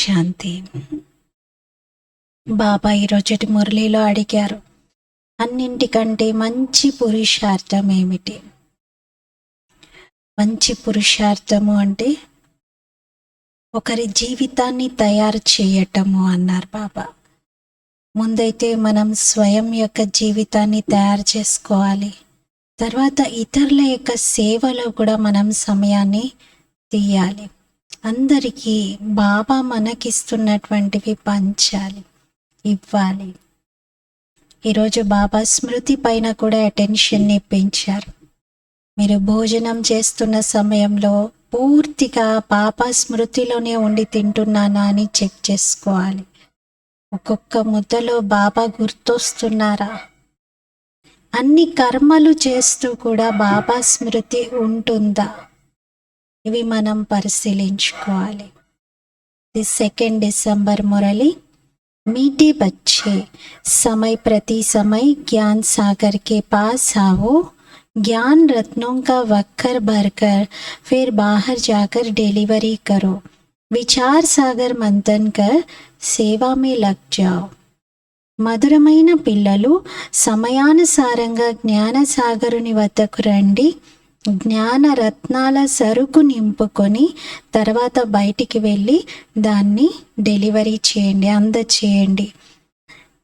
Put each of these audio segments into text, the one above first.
శాంతి. బాబా ఈరోజుటి మురళీలో అడిగారు, అన్నింటికంటే మంచి పురుషార్థం ఏమిటి? మంచి పురుషార్థము అంటే ఒకరి జీవితాన్ని తయారు చేయటము అన్నారు బాబా. ముందైతే మనం స్వయం యొక్క జీవితాన్ని తయారు చేసుకోవాలి. తర్వాత ఇతరుల యొక్క సేవలో కూడా మనం సమయాన్ని తీయాలి. అందరికీ బాబా మనకిస్తున్నటువంటివి పంచాలి, ఇవ్వాలి. ఈరోజు బాబా స్మృతి పైన కూడా అటెన్షన్ని పెంచారు. మీరు భోజనం చేస్తున్న సమయంలో పూర్తిగా బాబా స్మృతిలోనే ఉండి తింటున్నానా అని చెక్ చేసుకోవాలి. ఒక్కొక్క ముద్దలో బాబా గుర్తొస్తున్నారా? అన్ని కర్మలు చేస్తూ కూడా బాబా స్మృతి ఉంటుందా? ఇవి మనం పరిశీలించుకోవాలి. 2 दिसंबर मुरली। मीठे बच्चे, समय प्रति समय ज्ञान सागर के पास आओ। ज्ञान रत्नों का वक्कर भरकर फिर बाहर जाकर डिलीवरी करो। विचार सागर मंथन कर सेवा में लग जाओ। మధురమైన పిల్లలు, సమయానుసారంగా జ్ఞాన సాగరుని వద్దకు రండి. జ్ఞాన రత్నాల సరుకు నింపుకొని తర్వాత బయటికి వెళ్ళి దాన్ని డెలివరీ చేయండి, అందచేయండి.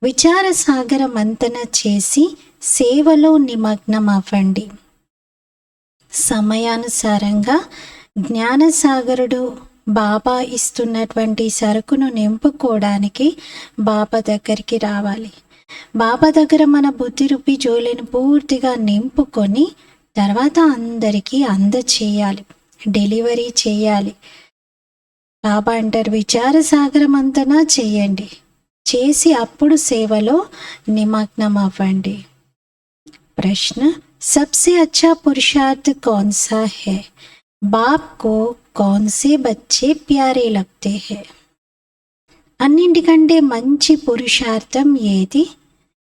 విచార సాగర మంతన చేసి సేవలో నిమగ్నం అవ్వండి. సమయానుసారంగా జ్ఞానసాగరుడు బాబా ఇస్తున్నటువంటి సరుకును నింపుకోవడానికి బాబా దగ్గరికి రావాలి. బాబా దగ్గర మన బుద్ధి రూపి జోలిని పూర్తిగా నింపుకొని తర్వాత అందరికీ అందచేయాలి, డెలివరీ చేయాలి. బాబా అంటారు, విచార సాగరమంతనా చేయండి, చేసి అప్పుడు సేవలో నిమగ్నం అవ్వండి. ప్రశ్న, सबसे अच्छा पुरुषार्थ कौन सा है? बाप को कौन से बच्चे प्यारे लगते हैं? అన్నింటికంటే మంచి పురుషార్థం ఏది?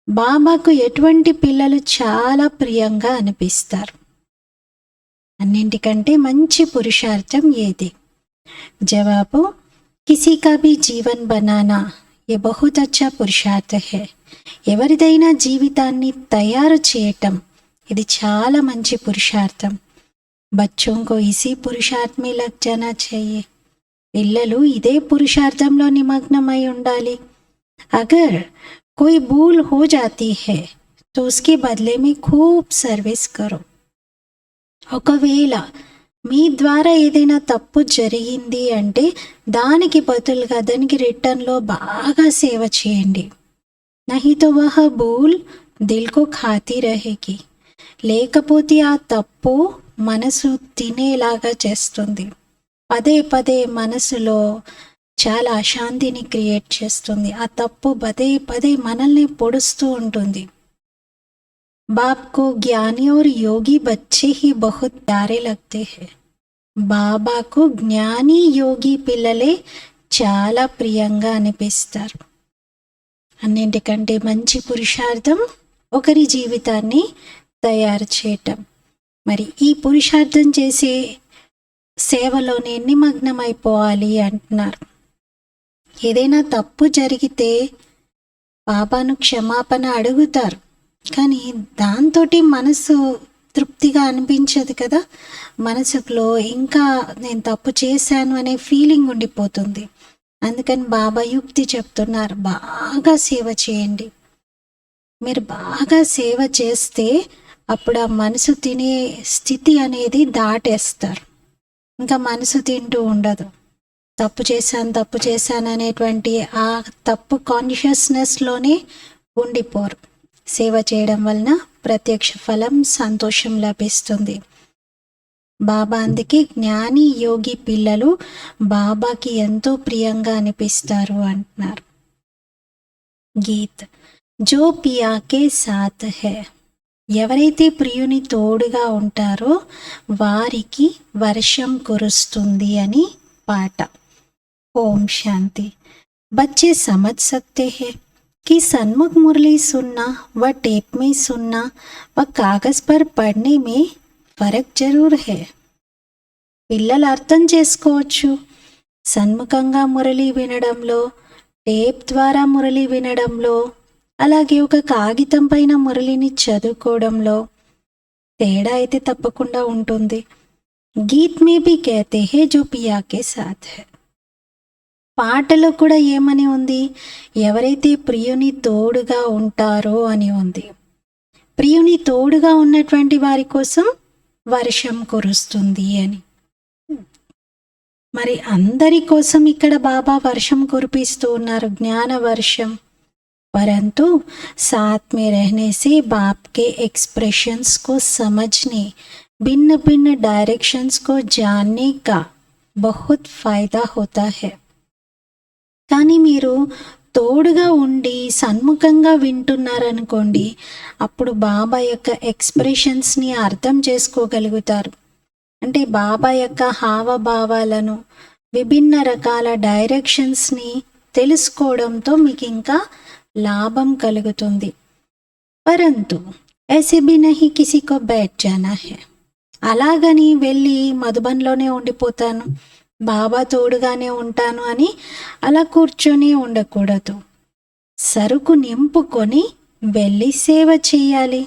బాబాకు ఎటువంటి పిల్లలు చాలా ప్రియంగా అనిపిస్తారు? అన్నింటికంటే మంచి పురుషార్థం ఏది? జవాబు, కిసీ కా భీ జీవన్ బనానా ये बहुत अच्छा पुरुषार्थ है. ఎవరిదైనా జీవితాన్ని తయారు చేయటం ఇది చాలా మంచి పురుషార్థం. బచ్చోं को इसी पुरुषार्थ में लग जाना चाहिए. పిల్లలు ఇదే పురుషార్థంలో నిమగ్నమై ఉండాలి. అగర్ कोई भूल हो जाती है तो उसके बदले में खूब सर्विस करो. ఒకవేళ మీ ద్వారా ఏదైనా తప్పు జరిగింది అంటే దానికి బదులుగా దానికి రిటర్న్లో బాగా సేవ చేయండి. नहीं तो वह भूल दिल को खाती रहेगी. లేకపోతే ఆ తప్పు మనసు తినేలాగా చేస్తుంది. పదే పదే మనసులో చాలా అశాంతిని క్రియేట్ చేస్తుంది. ఆ తప్పు పదే పదే మనల్ని పొడుస్తూ ఉంటుంది. బాబ్కు జ్ఞాని और योगी बच्चे ही बहुत प्यारे लगते हैं. బాబాకు జ్ఞాని యోగి పిల్లలే చాలా ప్రియంగా అనిపిస్తారు. అన్నింటికంటే మంచి పురుషార్థం ఒకరి జీవితాన్ని తయారు చేయటం. మరి ఈ పురుషార్థం చేసే సేవలోనే నిమగ్నమైపోవాలి అంటున్నారు. ఏదైనా తప్పు జరిగితే బాబాను క్షమాపణ అడుగుతారు, కానీ దాంతో మనసు తృప్తిగా అనిపించదు కదా. మనసులో ఇంకా నేను తప్పు చేశాను అనే ఫీలింగ్ ఉండిపోతుంది. అందుకని బాబా యుక్తి చెప్తున్నారు, బాగా సేవ చేయండి. మీరు బాగా సేవ చేస్తే అప్పుడు ఆ మనసు తినే స్థితి అనేది దాటేస్తారు. ఇంకా మనసు తింటూ ఉండదు. తప్పు చేశాను అనేటువంటి ఆ తప్పు కాన్షియస్నెస్లోనే ఉండిపోరు. సేవ చేయడం వలన ప్రత్యక్ష ఫలం, సంతోషం లభిస్తుంది. బాబా అందుకే జ్ఞాని యోగి పిల్లలు బాబాకి ఎంతో ప్రియంగా అనిపిస్తారు అంటున్నారు. గీత్, జో పియాకే సాత్ హై. ఎవరైతే ప్రియుని తోడుగా ఉంటారో వారికి వర్షం కురుస్తుంది అని పాట. ఓం శాంతి. बच्चे समझ सकते हैं कि सन्मुख मुरली सुनना व टेप में सुनना व कागज पर पढ़ने में फर्क जरूर है. పిల్లలు అర్థం చేసుకోవచ్చు, సన్ముఖంగా మురళి వినడంలో, టేప్ ద్వారా మురళి వినడంలో, అలాగే ఒక కాగితం పైన మురళిని చదువుకోవడంలో తేడా అయితే తప్పకుండా ఉంటుంది. గీత్ మే భీ కహతే హై జో పియా కే సాథ్ హై. పాటలో కూడా ఏమని ఉంది? ఎవరైతే ప్రియుని తోడుగా ఉంటారో అని ఉంది. ప్రియుని తోడుగా ఉన్నటువంటి వారి కోసం వర్షం కురుస్తుంది అని. మరి అందరి కోసం ఇక్కడ బాబా వర్షం కురిపిస్తూ ఉన్నారు, జ్ఞాన వర్షం. परंतु साथ में रहने से बाप के एक्सप्रेशंस को समझने, भिन्न भिन्न डायरेक्शंस को जानने का बहुत फायदा होता है. కానీ మీరు తోడుగా ఉండి సన్ముఖంగా వింటున్నారనుకోండి, అప్పుడు బాబా యొక్క ఎక్స్ప్రెషన్స్ని అర్థం చేసుకోగలుగుతారు. అంటే బాబా యొక్క హావభావాలను, విభిన్న రకాల డైరెక్షన్స్ని తెలుసుకోవడంతో మీకు ఇంకా లాభం కలుగుతుంది. పరంతు ऐसे भी नहीं किसी को बैठ जाना है. అలాగని వెళ్ళి మధుబన్లోనే ఉండిపోతాను, బాబా తోడుగానే ఉంటాను అని అలా కూర్చొని ఉండకూడదు. సరుకు నింపుకొని వెళ్ళి సేవ చేయాలి.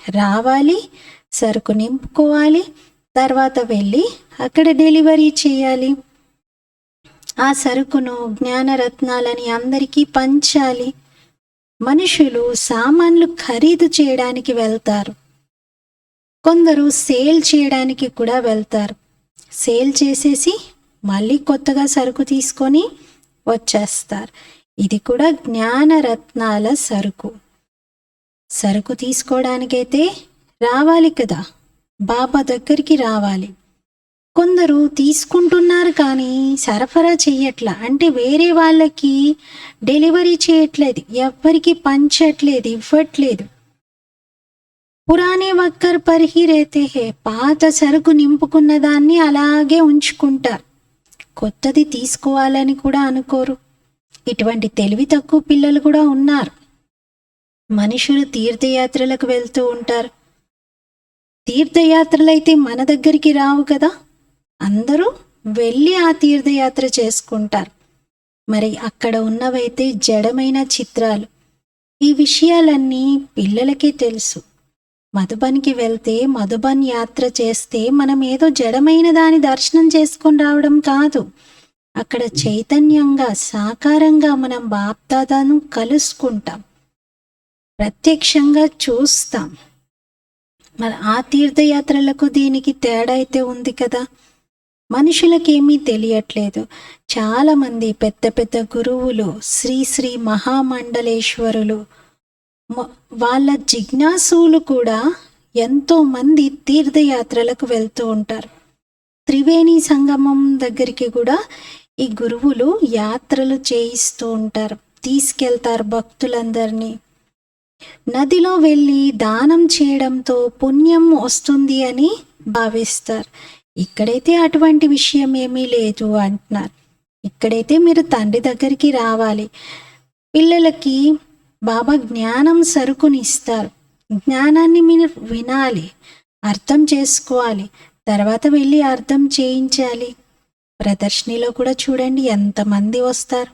రావాలి, సరుకు నింపుకోవాలి, తర్వాత వెళ్ళి అక్కడ డెలివరీ చేయాలి. ఆ సరుకును, జ్ఞానరత్నాలని అందరికీ పంచాలి. మనుషులు సామాన్లు ఖరీదు చేయడానికి వెళ్తారు, కొందరు సేల్ చేయడానికి కూడా వెళ్తారు. సేల్ చేసేసి మళ్ళీ కొత్తగా సరుకు తీసుకొని వచ్చేస్తారు. ఇది కూడా జ్ఞానరత్నాల సరుకు. సరుకు తీసుకోవడానికైతే రావాలి కదా, బాబా దగ్గరికి రావాలి. కొందరు తీసుకుంటున్నారు కానీ సరఫరా చెయ్యట్లా, అంటే వేరే వాళ్ళకి డెలివరీ చేయట్లేదు, ఎవ్వరికి పంచట్లేదు, ఇవ్వట్లేదు. పురాణే వక్కర్ పర్ హీ రేతే హే, పాత సరుకు నింపుకున్న దాన్ని అలాగే ఉంచుకుంటారు, కొత్తది తీసుకోవాలని కూడా అనుకోరు. ఇటువంటి తెలివి తక్కువ పిల్లలు కూడా ఉన్నారు. మనుషులు తీర్థయాత్రలకు వెళ్తూ ఉంటారు. తీర్థయాత్రలైతే మన దగ్గరికి రావు కదా, అందరూ వెళ్ళి ఆ తీర్థయాత్ర చేసుకుంటారు. మరి అక్కడ ఉన్నవైతే జడమైన చిత్రాలు. ఈ విషయాలన్నీ పిల్లలకే తెలుసు. మధుబన్కి వెళ్తే, మధుబన్ యాత్ర చేస్తే మనం ఏదో జడమైన దాని దర్శనం చేసుకొని రావడం కాదు. అక్కడ చైతన్యంగా, సాకారంగా మనం బాప్దాదాను కలుసుకుంటాం, ప్రత్యక్షంగా చూస్తాం. మరి ఆ తీర్థయాత్రలకు దీనికి తేడా అయితే ఉంది కదా. మనుషులకేమీ తెలియట్లేదు. చాలామంది పెద్ద పెద్ద గురువులు, శ్రీ శ్రీ మహామండలేశ్వరులు, వాళ్ళ జిజ్ఞాసులు కూడా ఎంతోమంది తీర్థయాత్రలకు వెళ్తూ ఉంటారు. త్రివేణి సంగమం దగ్గరికి కూడా ఈ గురువులు యాత్రలు చేయిస్తూ ఉంటారు, తీసుకెళ్తారు భక్తులందరినీ. నదిలో వెళ్ళి దానం చేయడంతో పుణ్యం వస్తుంది అని భావిస్తారు. ఇక్కడైతే అటువంటి విషయం ఏమీ లేదు అంటున్నారు. ఇక్కడైతే మీరు తండ్రి దగ్గరికి రావాలి. పిల్లలకి బాబా జ్ఞానం సరుకుని ఇస్తారు. జ్ఞానాన్ని మీరు వినాలి, అర్థం చేసుకోవాలి, తర్వాత వెళ్ళి అర్థం చేయించాలి. ప్రదర్శనలో కూడా చూడండి ఎంతమంది వస్తారు,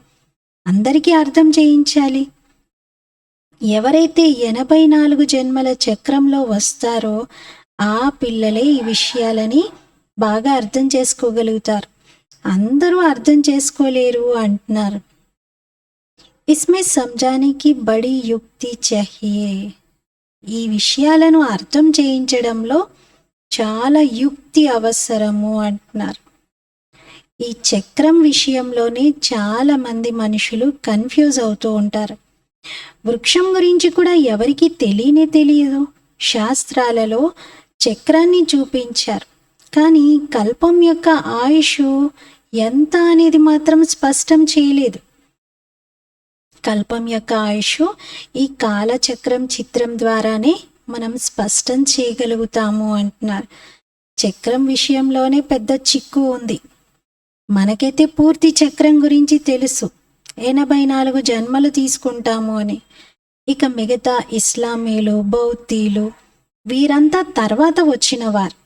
అందరికీ అర్థం చేయించాలి. ఎవరైతే 84 జన్మల చక్రంలో వస్తారో ఆ పిల్లలే ఈ విషయాలని బాగా అర్థం చేసుకోగలుగుతారు. అందరూ అర్థం చేసుకోలేరు అంటున్నారు. ఇస్మే సమజానికి బడి యుక్తి చాహియే. ఈ విషయాలను అర్థం చేయించడంలో చాలా యుక్తి అవసరము అంటున్నారు. ఈ చక్రం విషయంలోనే చాలా మంది మనుషులు కన్ఫ్యూజ్ అవుతూ ఉంటారు. వృక్షం గురించి కూడా ఎవరికి తెలియదు. శాస్త్రాలలో చక్రాన్ని చూపించారు, కానీ కల్పం యొక్క ఆయుష్ ఎంత అనేది మాత్రం స్పష్టం చేయలేదు. కల్పం యొక్క ఆయుష్ ఈ కాలచక్రం చిత్రం ద్వారానే మనం స్పష్టం చేయగలుగుతాము అంటున్నారు. చక్రం విషయంలోనే పెద్ద చిక్కు ఉంది. మనకైతే పూర్తి చక్రం గురించి తెలుసు, 84 జన్మలు తీసుకుంటాము అని. ఇక మిగతా ఇస్లామీలు, బౌద్ధీలు వీరంతా తర్వాత వచ్చిన వారు.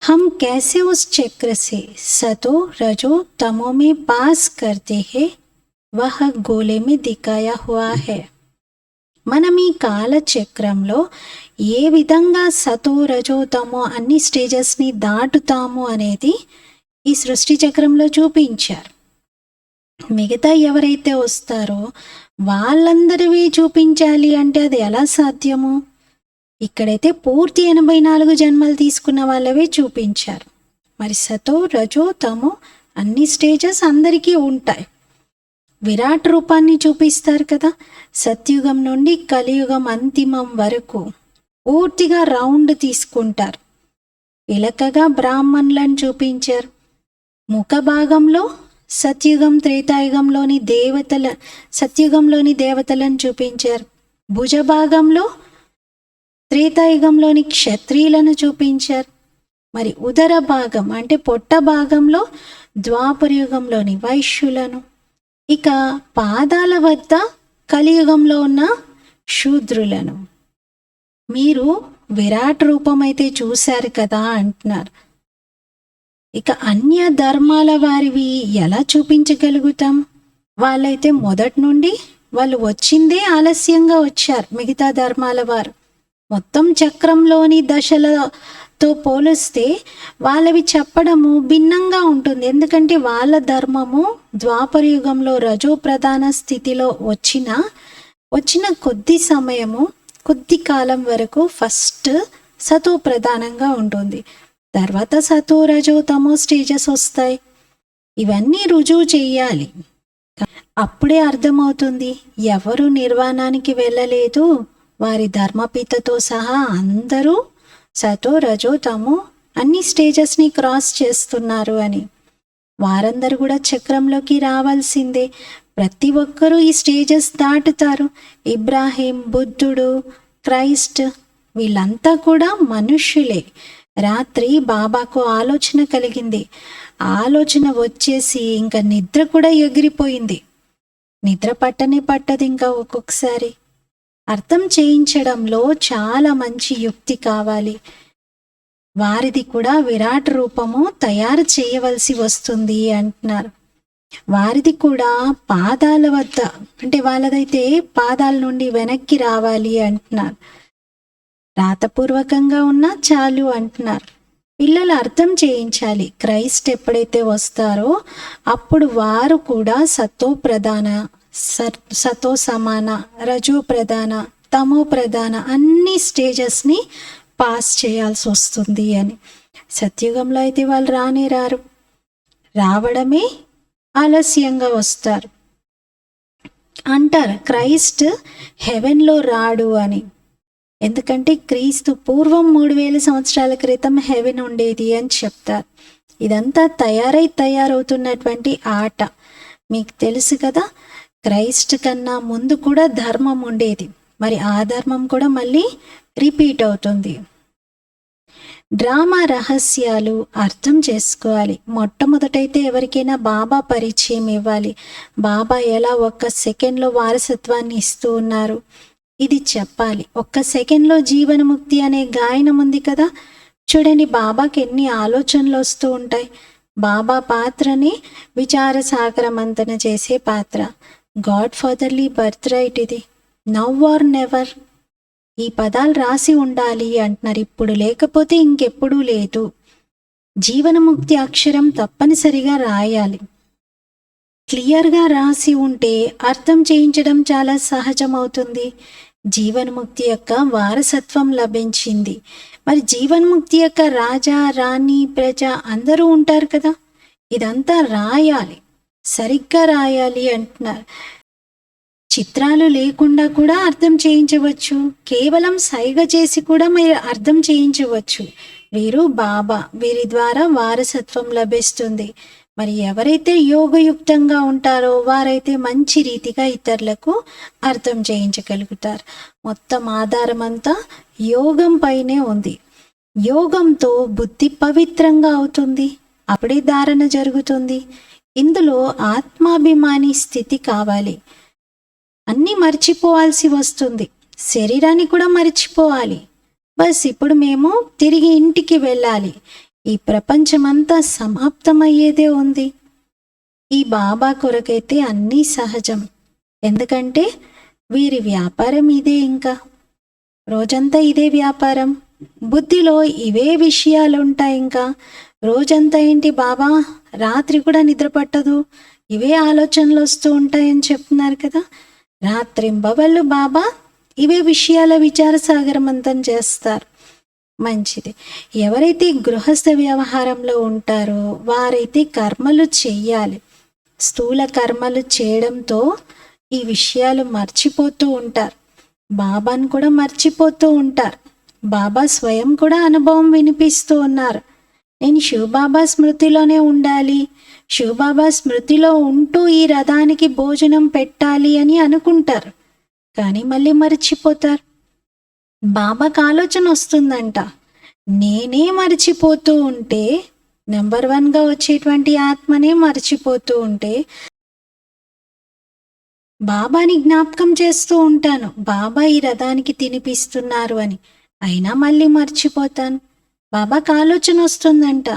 हम कैसे उस चक्र से सतो रजो तमो में पास करते हैं, वह गोले में दिखाया हुआ है. మనం ఈ కాల చక్రంలో ఏ విధంగా సతో రజో తమో అన్ని స్టేజెస్ని దాటుతాము అనేది ఈ సృష్టి చక్రంలో చూపించారు. మిగతా ఎవరైతే వస్తారో వాళ్ళందరివి చూపించాలి అంటే అది ఎలా సాధ్యము? ఇక్కడైతే పూర్తి 84 జన్మలు తీసుకున్న వాళ్ళవే చూపించారు. మరి సతో రజో తమో అన్ని స్టేజెస్ అందరికీ ఉంటాయి. విరాట్ రూపాన్ని చూపిస్తారు కదా, సత్యుగం నుండి కలియుగం అంతిమం వరకు పూర్తిగా రౌండ్ తీసుకుంటారు. ఇలకగా బ్రాహ్మణులను చూపించారు. ముఖ భాగంలో సత్యుగంలోని దేవతలను చూపించారు. భుజ భాగంలో త్రేతాయుగంలోని క్షత్రియులను చూపించారు. మరి ఉదర భాగం అంటే పొట్ట భాగంలో ద్వాపరయుగంలోని వైశ్యులను, ఇక పాదాల వద్ద కలియుగంలో ఉన్న శూద్రులను. మీరు విరాట్ రూపం అయితే చూశారు కదా అంటున్నారు. ఇక అన్య ధర్మాల వారివి ఎలా చూపించగలుగుతాం? వాళ్ళైతే మొదటి నుండి వాళ్ళు వచ్చిందే ఆలస్యంగా వచ్చారు. మిగతా ధర్మాల వారు మొత్తం చక్రంలోని దశలతో పోలిస్తే వాళ్ళవి చెప్పడము భిన్నంగా ఉంటుంది. ఎందుకంటే వాళ్ళ ధర్మము ద్వాపరయుగంలో రజో ప్రధాన స్థితిలో వచ్చిన కొద్ది సమయము, కొద్ది కాలం వరకు ఫస్ట్ సతో ప్రధానంగా ఉంటుంది. తర్వాత సతో రజో తమో స్టేజెస్ వస్తాయి. ఇవన్నీ రుజువు చెయ్యాలి. అప్పుడే అర్థమవుతుంది ఎవరు నిర్వాణానికి వెళ్ళలేదు, వారి ధర్మపితతో సహా అందరూ సతో రజో తమో అన్ని స్టేజెస్ని క్రాస్ చేస్తున్నారు అని. వారందరూ కూడా చక్రంలోకి రావాల్సిందే. ప్రతి ఒక్కరూ ఈ స్టేజెస్ దాటుతారు. ఇబ్రాహీం, బుద్ధుడు, క్రైస్ట్ వీళ్ళంతా కూడా మనుష్యులే. రాత్రి బాబాకు ఆలోచన కలిగింది. ఆలోచన వచ్చేసి ఇంకా నిద్ర కూడా ఎగిరిపోయింది. నిద్ర పట్టదు ఇంకా ఒక్కొక్కసారి. అర్థం చేయించడంలో చాలా మంచి యుక్తి కావాలి. వారిది కూడా విరాట్ రూపము తయారు చేయవలసి వస్తుంది అంటున్నారు. వారిది కూడా పాదాల వద్ద అంటే వాళ్ళదైతే పాదాల నుండి వెనక్కి రావాలి అంటున్నారు. రాతపూర్వకంగా ఉన్నా చాలు అంటున్నారు. పిల్లలు అర్థం చేయించాలి. క్రైస్ట్ ఎప్పుడైతే వస్తారో అప్పుడు వారు కూడా సతో సమాన, రజో ప్రధాన, తమో ప్రధాన అన్ని స్టేజెస్ని పాస్ చేయాల్సి వస్తుంది అని. సత్యుగంలో అయితే వాళ్ళు రారు, రావడమే ఆలస్యంగా వస్తారు అంటారు. క్రైస్ట్ హెవెన్లో రాడు అని. ఎందుకంటే క్రీస్తు పూర్వం 3000 సంవత్సరాల క్రితం హెవెన్ ఉండేది అని చెప్తారు. ఇదంతా తయారవుతున్నటువంటి ఆట. మీకు తెలుసు కదా, క్రైస్ట్ కన్నా ముందు కూడా ధర్మం ఉండేది. మరి ఆ ధర్మం కూడా మళ్ళీ రిపీట్ అవుతుంది. డ్రామా రహస్యాలు అర్థం చేసుకోవాలి. మొట్టమొదటైతే ఎవరికైనా బాబా పరిచయం ఇవ్వాలి. బాబా ఎలా 1 సెకండ్లో వారసత్వాన్ని ఇస్తూ ఉన్నారు ఇది చెప్పాలి. 1 సెకండ్లో జీవనముక్తి అనే గాయనం ఉంది కదా, చూడండి బాబాకి ఎన్ని ఆలోచనలు వస్తూ ఉంటాయి. బాబా పాత్రని విచార సాగరమంతన చేసే పాత్ర. గాడ్ ఫాదర్లీ బర్త్ రైట్ ఇది. నవ్ ఆర్ నెవర్ ఈ పదాలు రాసి ఉండాలి అంటున్నారు. ఇప్పుడు లేకపోతే ఇంకెప్పుడూ లేదు. జీవనముక్తి అక్షరం తప్పనిసరిగా రాయాలి. క్లియర్గా రాసి ఉంటే అర్థం చేయించడం చాలా సహజమవుతుంది. జీవన్ముక్తి యొక్క వారసత్వం లభించింది. మరి జీవన్ముక్తి యొక్క రాజా, రాణి, ప్రజ అందరూ ఉంటారు కదా, ఇదంతా రాయాలి, సరిగ్గా రాయాలి అంటున్నారు. చిత్రాలు లేకుండా కూడా అర్థం చేయించవచ్చు. కేవలం సైగ చేసి కూడా మీరు అర్థం చేయించవచ్చు. వీరు బాబా, వీరి ద్వారా వారసత్వం లభిస్తుంది. మరి ఎవరైతే యోగయుక్తంగా ఉంటారో వారైతే మంచి రీతిగా ఇతరులకు అర్థం చేయించగలుగుతారు. మొత్తం ఆధారం అంతా యోగం పైనే ఉంది. యోగంతో బుద్ధి పవిత్రంగా అవుతుంది. అప్పుడే ధారణ జరుగుతుంది. ఇందులో ఆత్మాభిమాని స్థితి కావాలి. అన్నీ మర్చిపోవాల్సి వస్తుంది. శరీరాన్ని కూడా మర్చిపోవాలి. బస్ ఇప్పుడు మేము తిరిగి ఇంటికి వెళ్ళాలి. ఈ ప్రపంచమంతా సమాప్తమయ్యేదే ఉంది. ఈ బాబా కొరకైతే అన్నీ సహజం. ఎందుకంటే వీరి వ్యాపారం ఇదే, ఇంకా రోజంతా ఇదే వ్యాపారం. బుద్ధిలో ఇవే విషయాలుంటాయి. ఇంకా రోజంతా ఏంటి, బాబా రాత్రి కూడా నిద్ర పట్టదు, ఇవే ఆలోచనలు వస్తూ ఉంటాయని చెప్తున్నారు కదా. రాత్రింబవళ్ళు బాబా ఇవే విషయాల విచార సాగరమంతం చేస్తారు. మంచిది. ఎవరైతే గృహస్థ వ్యవహారంలో ఉంటారో వారైతే కర్మలు చెయ్యాలి. స్థూల కర్మలు చేయడంతో ఈ విషయాలు మర్చిపోతూ ఉంటారు. బాబాను కూడా మర్చిపోతూ ఉంటారు. బాబా స్వయం కూడా అనుభవం వినిపిస్తూ ఉన్నారు. నేను శివబాబా స్మృతిలోనే ఉండాలి, శివబాబా స్మృతిలో ఉంటూ ఈ రథానికి భోజనం పెట్టాలి అని అనుకుంటారు. కానీ మళ్ళీ మర్చిపోతారు. బాబాకు ఆలోచన వస్తుందంట, నేనే మర్చిపోతూ ఉంటే, నెంబర్ 1గా వచ్చేటువంటి ఆత్మనే మర్చిపోతూ ఉంటే బాబాని జ్ఞాపకం చేస్తూ ఉంటాను, బాబా ఈ రథానికి తినిపిస్తున్నారు అని. అయినా మళ్ళీ మర్చిపోతాను. బాబాకు ఆలోచన వస్తుందంట,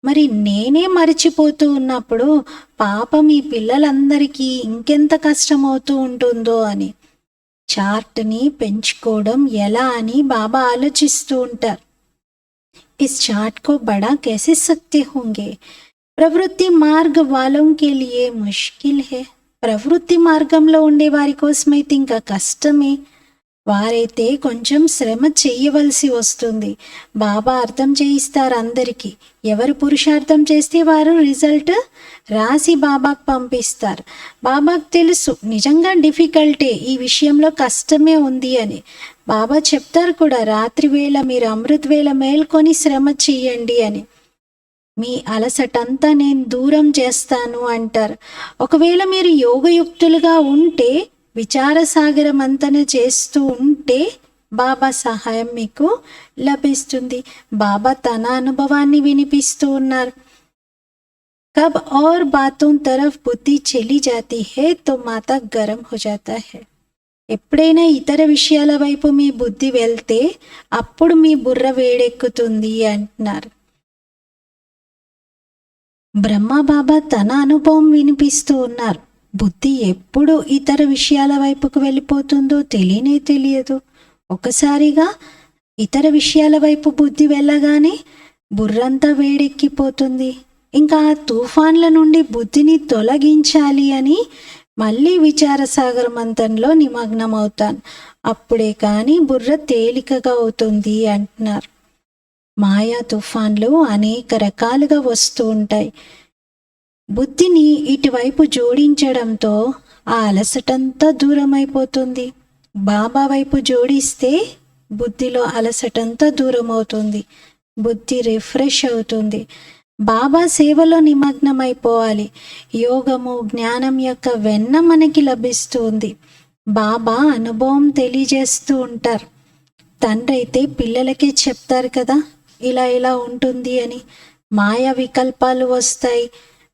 మరి నేనే మర్చిపోతూ ఉన్నప్పుడు పాపం ఈ పిల్లలందరికీ ఇంకెంత కష్టమవుతూ ఉంటుందో అని. చార్ట్ని పెంచుకోవడం ఎలా అని బాబా ఆలోచిస్తూ ఉంటారు. ఇస్ చార్ట్ కో బడా कैसे सकते होंगे? ప్రవృత్తి మార్గ వాలోं के लिए मुश्किल है. ప్రవృత్తి మార్గంలో ఉండే వారి కోసమైతే ఇంకా కష్టమే. వారైతే కొంచెం శ్రమ చెయ్యవలసి వస్తుంది. బాబా అర్థం చేయిస్తారు అందరికీ. ఎవరు పురుషార్థం చేస్తే వారు రిజల్ట్ రాసి బాబాకు పంపిస్తారు. బాబాకు తెలుసు నిజంగా డిఫికల్టే, ఈ విషయంలో కష్టమే ఉంది అని. బాబా చెప్తారు కూడా, రాత్రి వేళ మీరు అమృత వేళ మేల్కొని శ్రమ చెయ్యండి అని. మీ అలసటంతా నేను దూరం చేస్తాను అంటారు. ఒకవేళ మీరు యోగయుక్తులుగా ఉంటే, విచార సాగరం అంతన చేస్తూ ఉంటే బాబా సహాయం మీకు లభిస్తుంది. బాబా తన అనుభవాన్ని వినిపిస్తూ ఉన్నారు. కబ్ और बातों तरफ बुद्धि चली जाती है तो माता गरम हो जाता है. ఎప్పుడైనా ఇతర విషయాల వైపు మీ బుద్ధి వెళ్తే అప్పుడు మీ బుర్ర వేడెక్కుతుంది అంటున్నారు. బ్రహ్మ బాబా తన అనుభవం వినిపిస్తూ ఉన్నారు. బుద్ధి ఎప్పుడు ఇతర విషయాల వైపుకు వెళ్ళిపోతుందో తెలియదు. ఒకసారిగా ఇతర విషయాల వైపు బుద్ధి వెళ్ళగానే బుర్రంతా వేడెక్కిపోతుంది. ఇంకా ఆ తుఫాన్ల నుండి బుద్ధిని తొలగించాలి అని మళ్ళీ విచార సాగర మంతంలో నిమగ్నమవుతాను. అప్పుడే కానీ బుర్ర తేలికగా అవుతుంది అంటున్నారు. మాయా తుఫాన్లు అనేక రకాలుగా వస్తూ ఉంటాయి. బుద్ధిని ఇటువైపు జోడించడంతో ఆ అలసటంతా దూరం అయిపోతుంది. బాబా వైపు జోడిస్తే బుద్ధిలో అలసటంతా దూరం అవుతుంది. బుద్ధి రిఫ్రెష్ అవుతుంది. బాబా సేవలో నిమగ్నమైపోవాలి. యోగము జ్ఞానం యొక్క వెన్న మనకి లభిస్తుంది. బాబా అనుభవం తెలియజేస్తూ ఉంటారు. తండ్రి అయితే పిల్లలకే చెప్తారు కదా, ఇలా ఉంటుంది అని. మాయా వికల్పాలు వస్తాయి.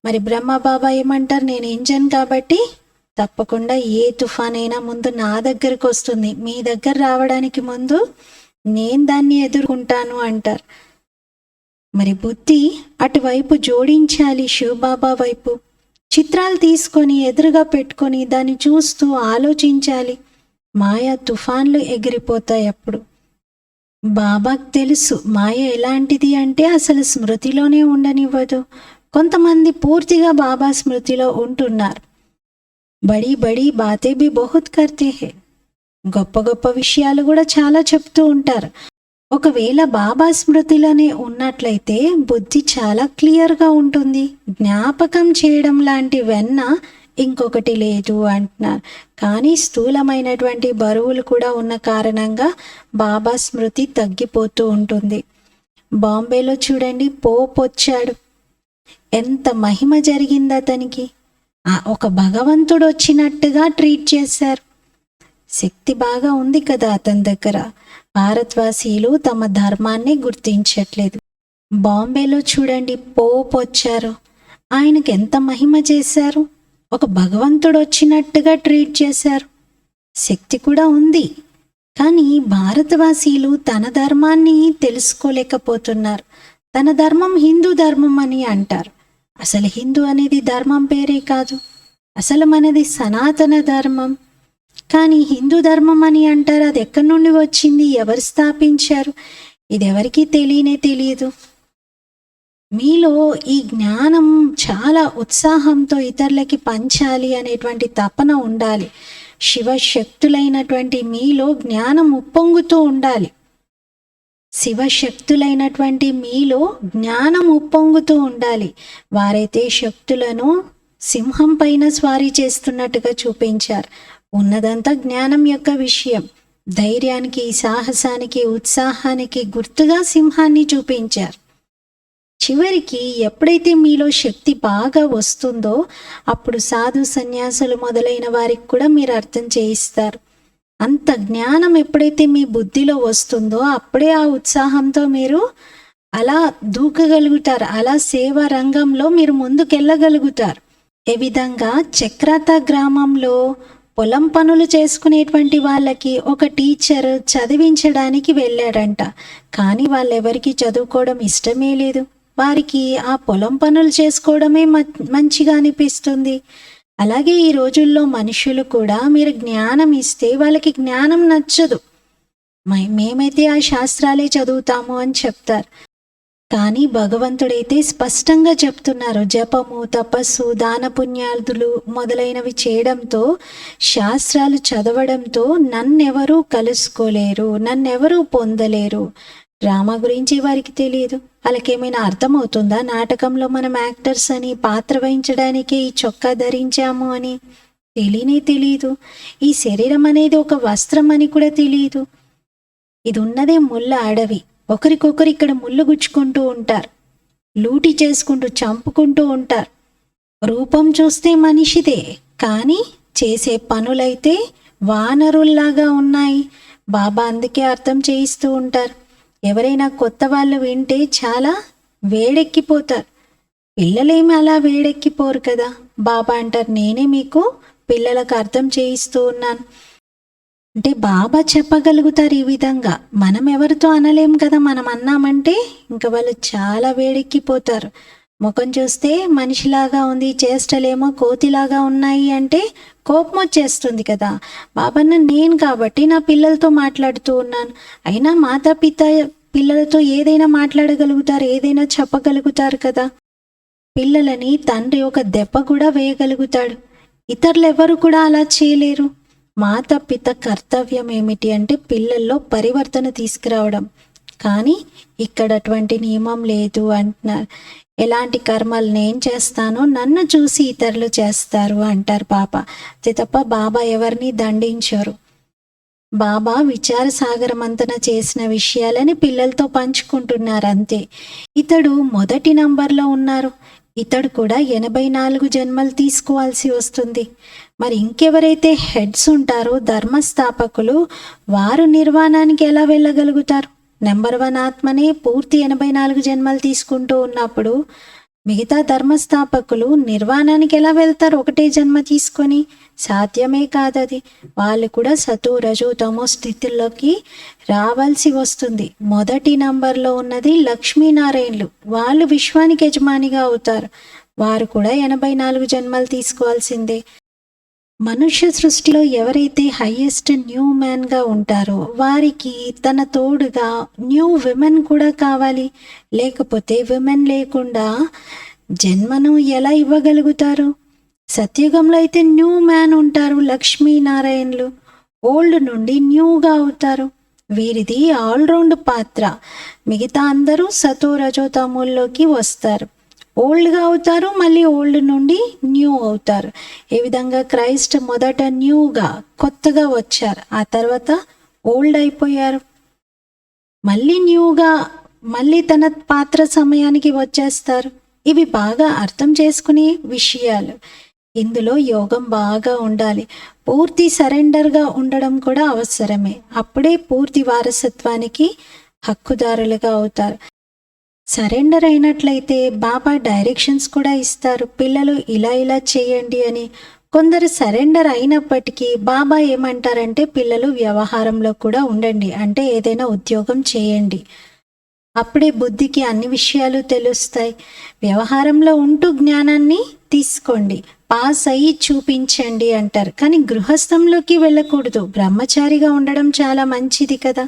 మరి బ్రహ్మ బాబా ఏమంటారు, నేను ఇంజన్ కాబట్టి తప్పకుండా ఏ తుఫాన్ అయినా ముందు నా దగ్గరకు వస్తుంది, మీ దగ్గర రావడానికి ముందు నేను దాన్ని ఎదుర్కొంటాను అంటారు. మరి బుద్ధి అటువైపు జోడించాలి, శివబాబా వైపు. చిత్రాలు తీసుకొని ఎదురుగా పెట్టుకొని దాన్ని చూస్తూ ఆలోచించాలి. మాయా తుఫాన్లు ఎగిరిపోతాయి. అప్పుడు బాబాకు తెలుసు మాయ ఎలాంటిది అంటే అసలు స్మృతిలోనే ఉండనివ్వదు. కొంతమంది పూర్తిగా బాబా స్మృతిలో ఉంటున్నారు. బడీ బడీ బాతే భీ బహుత్ కర్తే హే. గొప్ప విషయాలు కూడా చాలా చెప్తూ ఉంటారు. ఒకవేళ బాబా స్మృతిలోనే ఉన్నట్లయితే బుద్ధి చాలా క్లియర్గా ఉంటుంది. జ్ఞాపకం చేయడం లాంటి వెన్న ఇంకొకటి లేదు అంటున్నారు. కానీ స్థూలమైనటువంటి బరువులు కూడా ఉన్న కారణంగా బాబా స్మృతి తగ్గిపోతూ ఉంటుంది. బాంబేలో చూడండి, పోప్ వచ్చాడు. ఎంత మహిమ జరిగింది అతనికి. ఒక భగవంతుడు వచ్చినట్టుగా ట్రీట్ చేశారు. శక్తి బాగా ఉంది కదా అతని దగ్గర. భారతవాసీలు తమ ధర్మాన్ని గుర్తించట్లేదు. బాంబేలో చూడండి, పోప్ వచ్చారు. ఆయనకి ఎంత మహిమ చేశారు. ఒక భగవంతుడు వచ్చినట్టుగా ట్రీట్ చేశారు. శక్తి కూడా ఉంది. కానీ భారతవాసీలు తన ధర్మాన్ని తెలుసుకోలేకపోతున్నారు. తన ధర్మం హిందూ ధర్మం అని అంటారు. అసలు హిందూ అనేది ధర్మం పేరే కాదు, అసలు మనది సనాతన ధర్మం. కానీ హిందూ ధర్మం అని అంటారు. అది ఎక్కడి నుండి వచ్చింది, ఎవరు స్థాపించారు, ఇది ఎవరికీ తెలియదు. మీలో ఈ జ్ఞానం చాలా ఉత్సాహంతో ఇతరులకి పంచాలి అనేటువంటి తపన ఉండాలి. శివశక్తులైనటువంటి మీలో జ్ఞానం ఉప్పొంగుతూ ఉండాలి. శివశక్తులైనటువంటి మీలో జ్ఞానం ఉప్పొంగుతూ ఉండాలి. వారైతే శక్తులను సింహం పైన స్వారీ చేస్తున్నట్టుగా చూపించారు. ఉన్నదంతా జ్ఞానం యొక్క విషయం. ధైర్యానికి, సాహసానికి, ఉత్సాహానికి గుర్తుగా సింహాన్ని చూపించారు. చివరికి ఎప్పుడైతే మీలో శక్తి బాగా వస్తుందో అప్పుడు సాధు సన్యాసులు మొదలైన వారికి కూడా మీరు అర్థం చేయిస్తారు. అంత జ్ఞానం ఎప్పుడైతే మీ బుద్ధిలో వస్తుందో అప్పుడే ఆ ఉత్సాహంతో మీరు అలా దూకగలుగుతారు. అలా సేవా రంగంలో మీరు ముందుకెళ్ళగలుగుతారు. ఏ విధంగా చక్రాత గ్రామంలో పొలం పనులు చేసుకునేటువంటి వాళ్ళకి ఒక టీచర్ చదివించడానికి వెళ్ళాడంట. కానీ వాళ్ళెవరికి చదువుకోవడం ఇష్టమే లేదు. వారికి ఆ పొలం పనులు చేసుకోవడమే మంచిగా అనిపిస్తుంది. అలాగే ఈ రోజుల్లో మనుషులు కూడా మీరు జ్ఞానం ఇస్తే వాళ్ళకి జ్ఞానం నచ్చదు. మేమైతే ఆ శాస్త్రాలే చదువుతాము అని చెప్తారు. కానీ భగవంతుడైతే స్పష్టంగా చెప్తున్నారు, జపము, తపస్సు, దాన పుణ్యాదులు మొదలైనవి చేయడంతో, శాస్త్రాలు చదవడంతో నన్నెవరూ కలుసుకోలేరు, నన్నెవరూ పొందలేరు. డ్రామా గురించి వారికి తెలియదు. వాళ్ళకేమైనా అర్థమవుతుందా? నాటకంలో మనం యాక్టర్స్ అని, పాత్ర వహించడానికి ఈ చొక్కా ధరించాము అని తెలియదు. ఈ శరీరం అనేది ఒక వస్త్రం అని కూడా తెలియదు. ఇది ఉన్నదే ముళ్ళ అడవి. ఒకరికొకరు ఇక్కడ ముళ్ళు గుచ్చుకుంటూ ఉంటారు, లూటి చేసుకుంటూ చంపుకుంటూ ఉంటారు. రూపం చూస్తే మనిషిదే, కానీ చేసే పనులైతే వానరుల్లాగా ఉన్నాయి. బాబా అందుకే అర్థం చేయిస్తూ ఉంటారు. ఎవరైనా కొత్త వాళ్ళు వింటే చాలా వేడెక్కిపోతారు. పిల్లలేమి అలా వేడెక్కిపోరు కదా. బాబా అంటారు, నేనే మీకు పిల్లలకు అర్థం చేయిస్తూ ఉన్నాను అంటే బాబా చెప్పగలుగుతారు ఈ విధంగా. మనం ఎవరితో అనలేం కదా. మనం అన్నామంటే ఇంకా వాళ్ళు చాలా వేడెక్కిపోతారు. ముఖం చూస్తే మనిషిలాగా ఉంది, చేష్టలేమో కోతిలాగా ఉన్నాయి అంటే కోపం వచ్చేస్తుంది కదా. బాబన్న నేను కాబట్టి నా పిల్లలతో మాట్లాడుతూ ఉన్నాను. అయినా మాతాపిత పిల్లలతో ఏదైనా మాట్లాడగలుగుతారు, ఏదైనా చెప్పగలుగుతారు కదా. పిల్లలని తండ్రి ఒక దెబ్బ కూడా వేయగలుగుతాడు. ఇతరులు ఎవరు కూడా అలా చేయలేరు. మాతాపిత కర్తవ్యం ఏమిటి అంటే పిల్లల్లో పరివర్తన తీసుకురావడం. కానీ ఇక్కడ అటువంటి నియమం లేదు అంటున్నారు. ఎలాంటి కర్మలు నేను చేస్తానో నన్ను చూసి ఇతరులు చేస్తారు అంటారు బాబా. అంతే తప్ప బాబా ఎవరిని దండించరు. బాబా విచార సాగరమంతన చేసిన విషయాలని పిల్లలతో పంచుకుంటున్నారు అంతే. ఇతడు మొదటి నంబర్లో ఉన్నారు. ఇతడు కూడా 84 జన్మలు తీసుకోవాల్సి వస్తుంది. మరి ఇంకెవరైతే హెడ్స్ ఉంటారో ధర్మస్థాపకులు, వారు నిర్వాణానికి ఎలా వెళ్ళగలుగుతారు? నెంబర్ 1 ఆత్మనే పూర్తి 84 జన్మలు తీసుకుంటూ ఉన్నప్పుడు మిగతా ధర్మస్థాపకులు నిర్వాణానికి ఎలా వెళ్తారు? ఒకటే జన్మ తీసుకొని సాధ్యమే కాదది. వాళ్ళు కూడా సతు రజో తమో స్థితిలోకి రావాల్సి వస్తుంది. మొదటి నంబర్లో ఉన్నది లక్ష్మీనారాయణులు. వాళ్ళు విశ్వానికి యజమానిగా అవుతారు. వారు కూడా 84 జన్మలు తీసుకోవాల్సిందే. మనుష్య సృష్టిలో ఎవరైతే హైయెస్ట్ న్యూ మ్యాన్గా ఉంటారో వారికి తన తోడుగా న్యూ విమెన్ కూడా కావాలి. లేకపోతే విమెన్ లేకుండా జన్మను ఎలా ఇవ్వగలుగుతారు? సత్యుగంలో అయితే న్యూ మ్యాన్ ఉంటారు లక్ష్మీనారాయణులు. ఓల్డ్ నుండి న్యూగా అవుతారు. వీరిది ఆల్రౌండ్ పాత్ర. మిగతా అందరూ సతో రజో తమోల్లోకి వస్తారు. ఓల్డ్గా అవుతారు, మళ్ళీ ఓల్డ్ నుండి న్యూ అవుతారు. ఏ విధంగా క్రైస్ట్ మొదట న్యూగా కొత్తగా వచ్చారు, ఆ తర్వాత ఓల్డ్ అయిపోయారు, మళ్ళీ న్యూగా మళ్ళీ తన పాత్ర సమయానికి వచ్చేస్తారు. ఇవి బాగా అర్థం చేసుకునే విషయాలు. ఇందులో యోగం బాగా ఉండాలి. పూర్తి సరెండర్గా ఉండడం కూడా అవసరమే. అప్పుడే పూర్తి వారసత్వానికి హక్కుదారులుగా అవుతారు. సరెండర్ అయినట్లయితే బాబా డైరెక్షన్స్ కూడా ఇస్తారు. పిల్లలు ఇలా ఇలా చేయండి అని. కొందరు సరెండర్ అయినప్పటికీ బాబా ఏమంటారంటే పిల్లలు వ్యవహారంలో కూడా ఉండండి, అంటే ఏదైనా ఉద్యోగం చేయండి. అప్పుడే బుద్ధికి అన్ని విషయాలు తెలుస్తాయి. వ్యవహారంలో ఉంటూ జ్ఞానాన్ని తీసుకోండి, పాస్ అయ్యి చూపించండి అంటారు. కానీ గృహస్థంలోకి వెళ్ళకూడదు. బ్రహ్మచారిగా ఉండడం చాలా మంచిది కదా.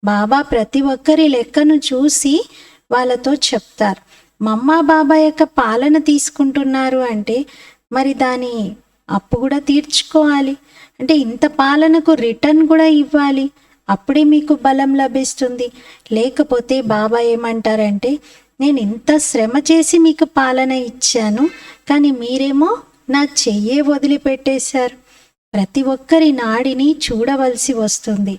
బాబా ప్రతి ఒక్కరి లెక్కను చూసి వాళ్ళతో చెప్తారు. మమ్మా బాబా యొక్క పాలన తీసుకుంటున్నారు అంటే మరి దాని అప్పు కూడా తీర్చుకోవాలి. అంటే ఇంత పాలనకు రిటర్న్ కూడా ఇవ్వాలి. అప్పుడే మీకు బలం లభిస్తుంది. లేకపోతే బాబా ఏమంటారంటే, నేను ఇంత శ్రమ చేసి మీకు పాలన ఇచ్చాను, కానీ మీరేమో నా చెయ్యే వదిలిపెట్టేశారు. ప్రతి ఒక్కరి నాడిని చూడవలసి వస్తుంది.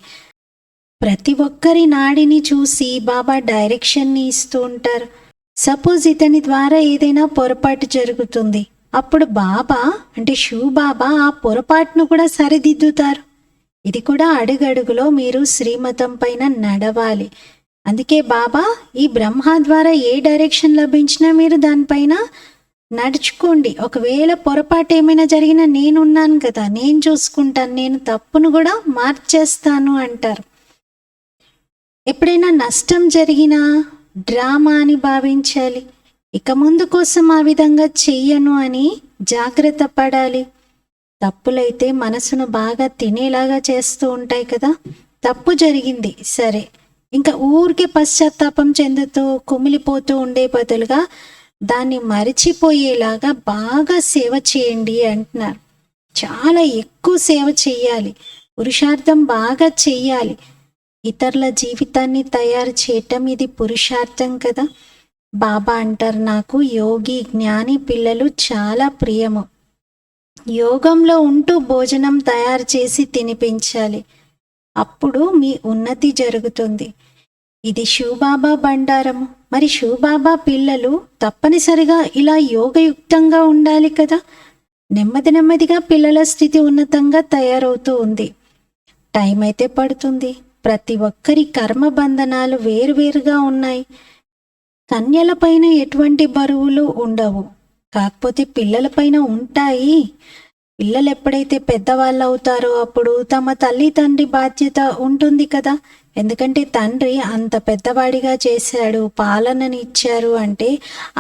ప్రతి ఒక్కరి నాడిని చూసి బాబా డైరెక్షన్ని ఇస్తూ ఉంటారు. సపోజ్ ఇతని ద్వారా ఏదైనా పొరపాటు జరుగుతుంది, అప్పుడు బాబా అంటే శివ్ బాబా ఆ పొరపాటును కూడా సరిదిద్దుతారు. ఇది కూడా అడుగడుగులో మీరు శ్రీమతం పైన నడవాలి. అందుకే బాబా ఈ బ్రహ్మ ద్వారా ఏ డైరెక్షన్ లభించినా మీరు దానిపైన నడుచుకోండి. ఒకవేళ పొరపాటు ఏమైనా జరిగినా నేనున్నాను కదా, నేను చూసుకుంటాను, నేను తప్పును కూడా మార్చేస్తాను అంటారు. ఎప్పుడైనా నష్టం జరిగినా డ్రామా అని భావించాలి. ఇక ముందు కోసం ఆ విధంగా చెయ్యను అని జాగ్రత్త పడాలి. తప్పులైతే మనసును బాగా తినేలాగా చేస్తూ ఉంటాయి కదా. తప్పు జరిగింది సరే, ఇంకా ఊరికే పశ్చాత్తాపం చెందుతూ కుమిలిపోతూ ఉండే బదులుగా దాన్ని మరిచిపోయేలాగా బాగా సేవ చేయండి అంటున్నారు. చాలా ఎక్కువ సేవ చెయ్యాలి, పురుషార్థం బాగా చెయ్యాలి. ఇతరుల జీవితాన్ని తయారు చేయటం ఇది పురుషార్థం కదా. బాబా అంటారు, నాకు యోగి జ్ఞాని పిల్లలు చాలా ప్రియము. యోగంలో ఉంటూ భోజనం తయారు చేసి తినిపించాలి, అప్పుడు మీ ఉన్నతి జరుగుతుంది. ఇది శివబాబా బండారము. మరి శివబాబా పిల్లలు తప్పనిసరిగా ఇలా యోగయుక్తంగా ఉండాలి కదా. నెమ్మది నెమ్మదిగా పిల్లల స్థితి ఉన్నతంగా తయారవుతూ ఉంది. టైం అయితే పడుతుంది. ప్రతి ఒక్కరి కర్మ బంధనాలు వేరువేరుగా ఉన్నాయి. కన్యలపైన ఎటువంటి బరువులు ఉండవు, కాకపోతే పిల్లలపైన ఉంటాయి. పిల్లలు ఎప్పుడైతే పెద్దవాళ్ళు అవుతారో అప్పుడు తమ తల్లి తండ్రి బాధ్యత ఉంటుంది కదా. ఎందుకంటే తండ్రి అంత పెద్దవాడిగా చేశాడు, పాలనని ఇచ్చారు అంటే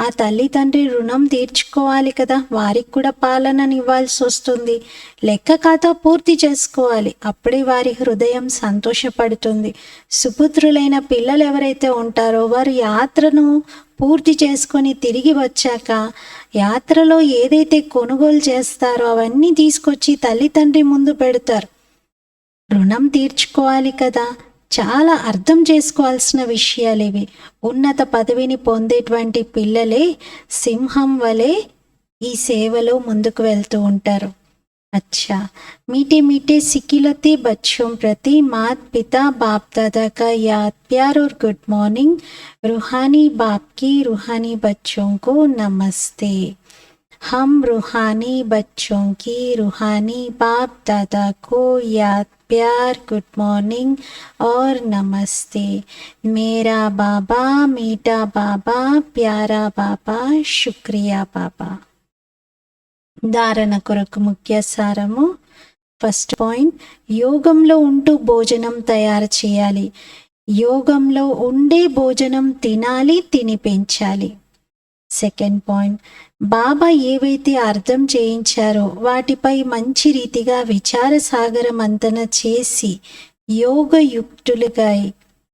ఆ తల్లి తండ్రి రుణం తీర్చుకోవాలి కదా. వారికి కూడా పాలనని ఇవ్వాల్సి వస్తుంది. లెక్క ఖాతా పూర్తి చేసుకోవాలి, అప్పుడే వారి హృదయం సంతోషపడుతుంది. సుపుత్రులైన పిల్లలు ఎవరైతే ఉంటారో వారు యాత్రను పూర్తి చేసుకొని తిరిగి వచ్చాక యాత్రలో ఏదైతే కొనుగోలు చేస్తారో అవన్నీ తీసుకొచ్చి తల్లి తండ్రి ముందు పెడతారు. రుణం తీర్చుకోవాలి కదా. చాలా అర్థం చేసుకోవాల్సిన విషయాలు ఇవి. ఉన్నత పదవిని పొందేటువంటి పిల్లలే సింహం వలె ఈ సేవలో ముందుకు వెళ్తూ ఉంటారు. अच्छा, मीठे मीठे सिकिलते बच्चों प्रति मात पिता बाप दादा का याद प्यार और गुड मॉर्निंग. रूहानी बाप की रूहानी बच्चों को नमस्ते. हम रूहानी बच्चों की रूहानी बाप दादा को याद प्यार गुड मॉर्निंग और नमस्ते. मेरा बाबा मीठा बाबा प्यारा बाबा शुक्रिया बाबा. ధారణ కొరకు ముఖ్య సారము. ఫస్ట్ పాయింట్, యోగంలో ఉంటూ భోజనం తయారు చేయాలి. యోగంలో ఉండే భోజనం తినాలి, తినిపించాలి. సెకండ్ పాయింట్, బాబా ఏవైతే అర్థం చేయించారో వాటిపై మంచి రీతిగా విచార సాగర మంతన చేసి యోగయుక్తులుగా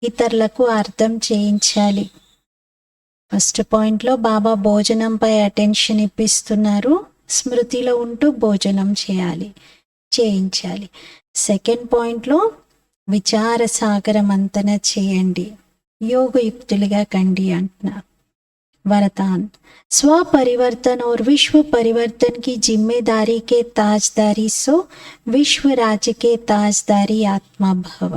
ఇతరులకు అర్థం చేయించాలి. ఫస్ట్ పాయింట్లో బాబా భోజనంపై అటెన్షన్ ఇప్పిస్తున్నారు. స్మృతిలో ఉంటూ భోజనం చేయించాలి. సెకండ్ పాయింట్లో విచార సాగర మంతన చేయండి, యోగయుక్తులుగా కండి అంటున్నారు. वरदान, स्व परिवर्तन और विश्व परिवर्तन की जिम्मेदारी के ताजदारी सो विश्व राज्य के ताजदारी आत्मा भव.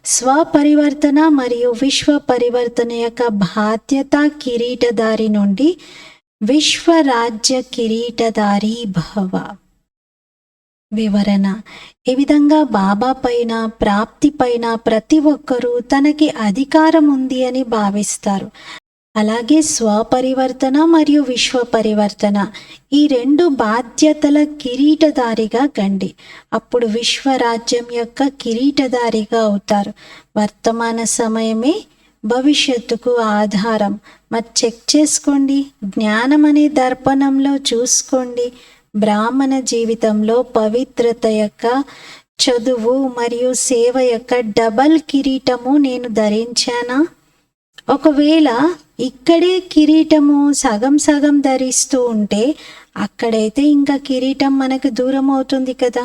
స్వపరివర్తన మరియు విశ్వ పరివర్తన యొక్క బాధ్యత కిరీటదారి నుండి విశ్వరాజ్య కిరీటదారి భవ. వివరణ, ఈ విధంగా బాబా పైన ప్రాప్తి పైన ప్రతి ఒక్కరూ తనకి అధికారం ఉంది అని భావిస్తారు. అలాగే స్వపరివర్తన మరియు విశ్వ పరివర్తన ఈ రెండు బాధ్యతల కిరీటదారిగా కండి, అప్పుడు విశ్వరాజ్యం యొక్క కిరీటదారిగా అవుతారు. వర్తమాన సమయమే భవిష్యత్తుకు ఆధారం. మరి చెక్ చేసుకోండి, జ్ఞానం అనే దర్పణంలో చూసుకోండి. బ్రాహ్మణ జీవితంలో పవిత్రత యొక్క, చదువు మరియు సేవ యొక్క డబల్ కిరీటము నేను ధరించానా? ఒకవేళ ఇక్కడే కిరీటము సగం సగం ధరిస్తూ ఉంటే అక్కడైతే ఇంకా కిరీటం మనకు దూరం అవుతుంది కదా.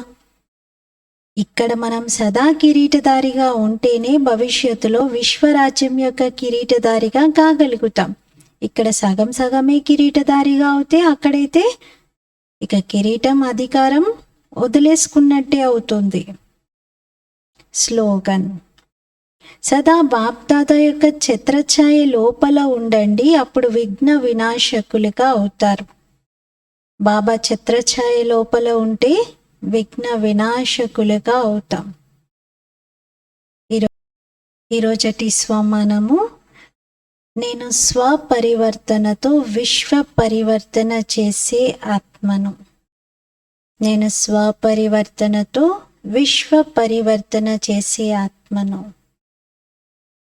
ఇక్కడ మనం సదా కిరీటధారిగా ఉంటేనే భవిష్యత్తులో విశ్వరాజ్యం యొక్క కిరీటధారిగా కాగలుగుతాం. ఇక్కడ సగం సగమే కిరీటధారిగా అవుతే అక్కడైతే ఇక కిరీటం అధికారం వదిలేసుకున్నట్టే అవుతుంది. స్లోగన్: సదా బాప్దాదా యొక్క ఛత్రఛాయ లోపల ఉండండి, అప్పుడు విఘ్న వినాశకులుగా అవుతారు. బాబా ఛత్రఛాయ లోపల ఉంటే విఘ్న వినాశకులుగా అవుతాం. ఈరోజటి స్వమానము: నేను స్వపరివర్తనతో విశ్వ పరివర్తన చేసే ఆత్మను. నేను స్వపరివర్తనతో విశ్వ పరివర్తన చేసే ఆత్మను.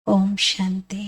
ఓం శాంతి.